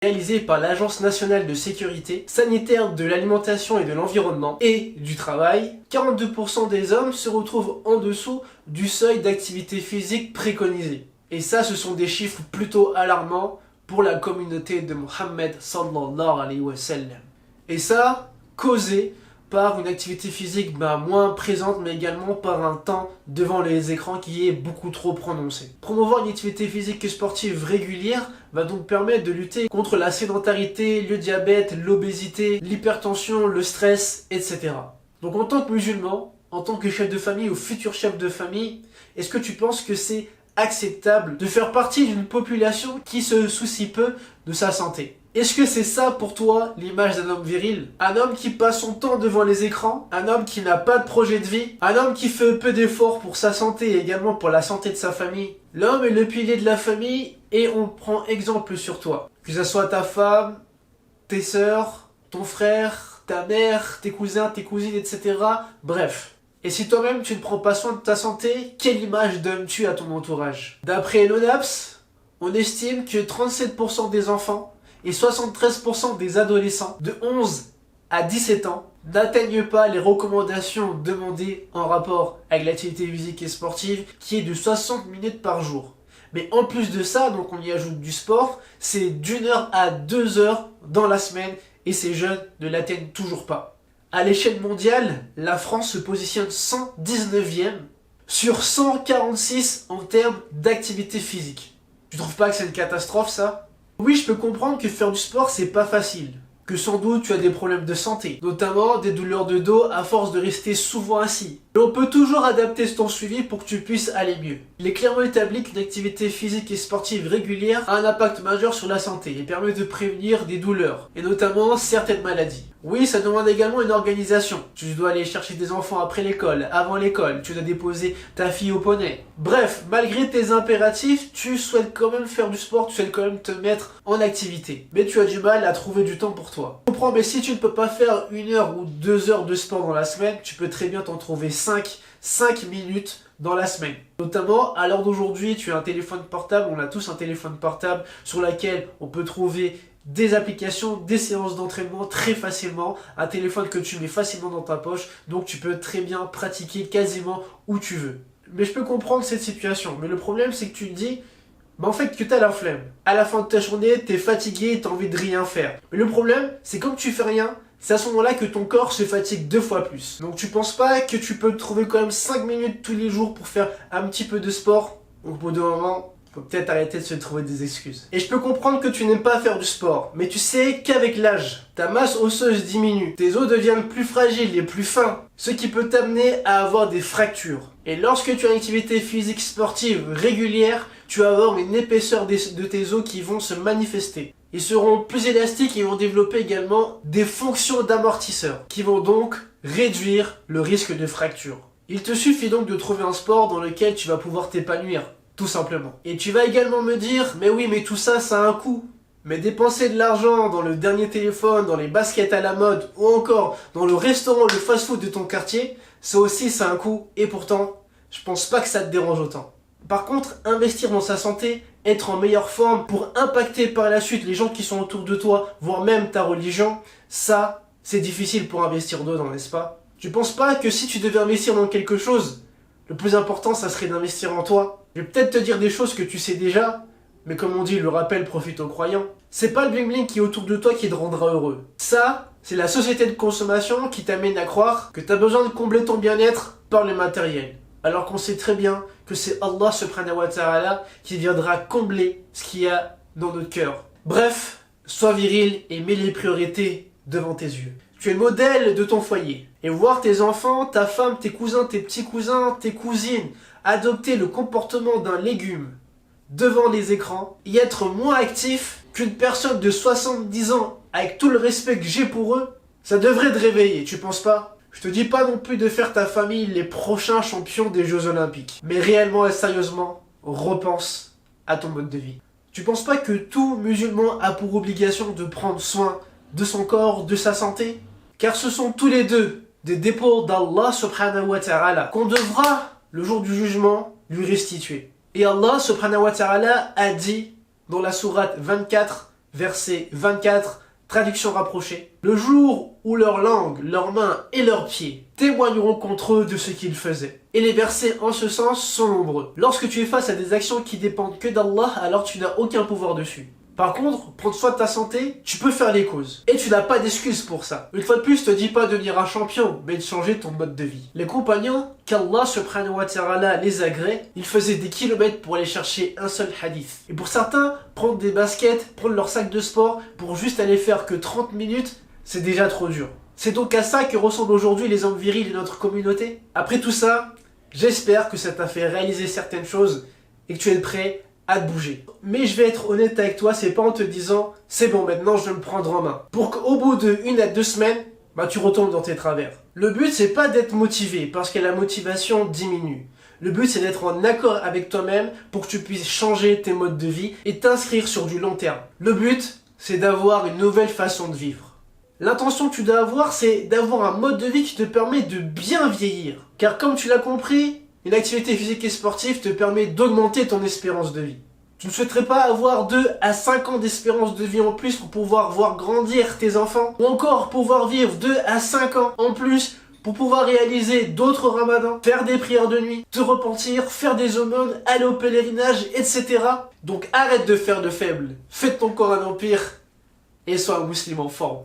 réalisé par l'Agence nationale de sécurité sanitaire de l'alimentation et de l'environnement et du travail, 42% des hommes se retrouvent en dessous du seuil d'activité physique préconisé. Et ça, ce sont des chiffres plutôt alarmants pour la communauté de Mohammed sallallahu alayhi wa sallam. Et ça, causé par une activité physique moins présente, mais également par un temps devant les écrans qui est beaucoup trop prononcé. Promouvoir une activité physique et sportive régulière va donc permettre de lutter contre la sédentarité, le diabète, l'obésité, l'hypertension, le stress, etc. Donc en tant que musulman, en tant que chef de famille ou futur chef de famille, est-ce que tu penses que c'est acceptable de faire partie d'une population qui se soucie peu de sa santé? Est-ce que c'est ça pour toi l'image d'un homme viril? Un homme qui passe son temps devant les écrans? Un homme qui n'a pas de projet de vie? Un homme qui fait peu d'efforts pour sa santé et également pour la santé de sa famille? L'homme est le pilier de la famille et on prend exemple sur toi. Que ce soit ta femme, tes sœurs, ton frère, ta mère, tes cousins, tes cousines, etc. Bref. Et si toi-même tu ne prends pas soin de ta santé, quelle image donnes-tu à ton entourage? D'après l'ONAPS, on estime que 37% des enfants et 73% des adolescents de 11 à 17 ans n'atteignent pas les recommandations demandées en rapport avec l'activité physique et sportive qui est de 60 minutes par jour. Mais en plus de ça, donc on y ajoute du sport, c'est d'1 heure à 2 heures dans la semaine et ces jeunes ne l'atteignent toujours pas. À l'échelle mondiale, la France se positionne 119e sur 146 en termes d'activité physique. Tu trouves pas que c'est une catastrophe ça? Oui, je peux comprendre que faire du sport c'est pas facile, que sans doute tu as des problèmes de santé, notamment des douleurs de dos à force de rester souvent assis. Mais on peut toujours adapter ton suivi pour que tu puisses aller mieux. Il est clairement établi qu'une activité physique et sportive régulière a un impact majeur sur la santé et permet de prévenir des douleurs, et notamment certaines maladies. Oui, ça demande également une organisation. Tu dois aller chercher tes enfants après l'école, avant l'école, tu dois déposer ta fille au poney. Bref, malgré tes impératifs, tu souhaites quand même faire du sport, tu souhaites quand même te mettre en activité. Mais tu as du mal à trouver du temps pour toi. Je comprends, mais si tu ne peux pas faire 1 heure ou 2 heures de sport dans la semaine, tu peux très bien t'en trouver 5 minutes dans la semaine. Notamment, à l'heure d'aujourd'hui, tu as un téléphone portable, on a tous un téléphone portable sur lequel on peut trouver des applications, des séances d'entraînement très facilement, un téléphone que tu mets facilement dans ta poche, donc tu peux très bien pratiquer quasiment où tu veux. Mais je peux comprendre cette situation, mais le problème c'est que tu te dis, en fait que tu as la flemme. À la fin de ta journée, tu es fatigué, tu as envie de rien faire. Mais le problème, c'est comme tu fais rien, c'est à ce moment-là que ton corps se fatigue 2 fois plus. Donc tu penses pas que tu peux trouver quand même 5 minutes tous les jours pour faire un petit peu de sport? Donc au bout d'un moment, faut peut-être arrêter de se trouver des excuses. Et je peux comprendre que tu n'aimes pas faire du sport, mais tu sais qu'avec l'âge, ta masse osseuse diminue, tes os deviennent plus fragiles et plus fins, ce qui peut t'amener à avoir des fractures. Et lorsque tu as une activité physique sportive régulière, tu vas avoir une épaisseur de tes os qui vont se manifester. Ils seront plus élastiques et vont développer également des fonctions d'amortisseur, qui vont donc réduire le risque de fracture. Il te suffit donc de trouver un sport dans lequel tu vas pouvoir t'épanouir. Tout simplement. Et tu vas également me dire, mais oui, mais tout ça, ça a un coût. Mais dépenser de l'argent dans le dernier téléphone, dans les baskets à la mode, ou encore dans le restaurant, le fast-food de ton quartier, ça aussi, ça a un coût. Et pourtant, je pense pas que ça te dérange autant. Par contre, investir dans sa santé, être en meilleure forme pour impacter par la suite les gens qui sont autour de toi, voire même ta religion, ça, c'est difficile pour investir dedans, n'est-ce pas? Tu penses pas que si tu devais investir dans quelque chose, le plus important, ça serait d'investir en toi? Je vais peut-être te dire des choses que tu sais déjà, mais comme on dit, le rappel profite aux croyants. C'est pas le bling bling qui est autour de toi qui te rendra heureux. Ça, c'est la société de consommation qui t'amène à croire que tu as besoin de combler ton bien-être par le matériel. Alors qu'on sait très bien que c'est Allah subhanahu wa ta'ala qui viendra combler ce qu'il y a dans notre cœur. Bref, sois viril et mets les priorités devant tes yeux. Tu es le modèle de ton foyer. Et voir tes enfants, ta femme, tes cousins, tes petits cousins, tes cousines adopter le comportement d'un légume devant les écrans et être moins actif qu'une personne de 70 ans avec tout le respect que j'ai pour eux, ça devrait te réveiller, tu penses pas? Je te dis pas non plus de faire ta famille les prochains champions des Jeux Olympiques. Mais réellement et sérieusement, repense à ton mode de vie. Tu penses pas que tout musulman a pour obligation de prendre soin de son corps, de sa santé? Car ce sont tous les deux des dépôts d'Allah subhanahu wa ta'ala qu'on devra, le jour du jugement, lui restituer. Et Allah subhanahu wa ta'ala a dit dans la sourate 24 Verset 24, traduction rapprochée. Le jour où leur langue, leurs mains et leurs pieds témoigneront contre eux de ce qu'ils faisaient. Et les versets en ce sens sont nombreux. Lorsque tu es face à des actions qui dépendent que d'Allah, alors tu n'as aucun pouvoir dessus. Par contre, prendre soin de ta santé, tu peux faire les causes. Et tu n'as pas d'excuse pour ça. Une fois de plus, je te dis pas de devenir un champion, mais de changer ton mode de vie. Les compagnons, qu'Allah subhanahu wa ta'ala les agrée, ils faisaient des kilomètres pour aller chercher un seul hadith. Et pour certains, prendre des baskets, prendre leur sac de sport, pour juste aller faire que 30 minutes, c'est déjà trop dur. C'est donc à ça que ressemblent aujourd'hui les hommes virils de notre communauté. Après tout ça, j'espère que ça t'a fait réaliser certaines choses et que tu es prêt à te bouger. Mais je vais être honnête avec toi, c'est pas en te disant c'est bon maintenant je vais me prendre en main. Pour qu'au bout de 1 à 2 semaines, tu retombes dans tes travers. Le but c'est pas d'être motivé parce que la motivation diminue. Le but c'est d'être en accord avec toi-même pour que tu puisses changer tes modes de vie et t'inscrire sur du long terme. Le but c'est d'avoir une nouvelle façon de vivre. L'intention que tu dois avoir c'est d'avoir un mode de vie qui te permet de bien vieillir. Car comme tu l'as compris, une activité physique et sportive te permet d'augmenter ton espérance de vie. Tu ne souhaiterais pas avoir 2 à 5 ans d'espérance de vie en plus pour pouvoir voir grandir tes enfants, ou encore pouvoir vivre 2 à 5 ans en plus pour pouvoir réaliser d'autres ramadans, faire des prières de nuit, te repentir, faire des aumônes, aller au pèlerinage, etc. Donc arrête de faire de faible, fais de ton corps un empire et sois un musulman en forme.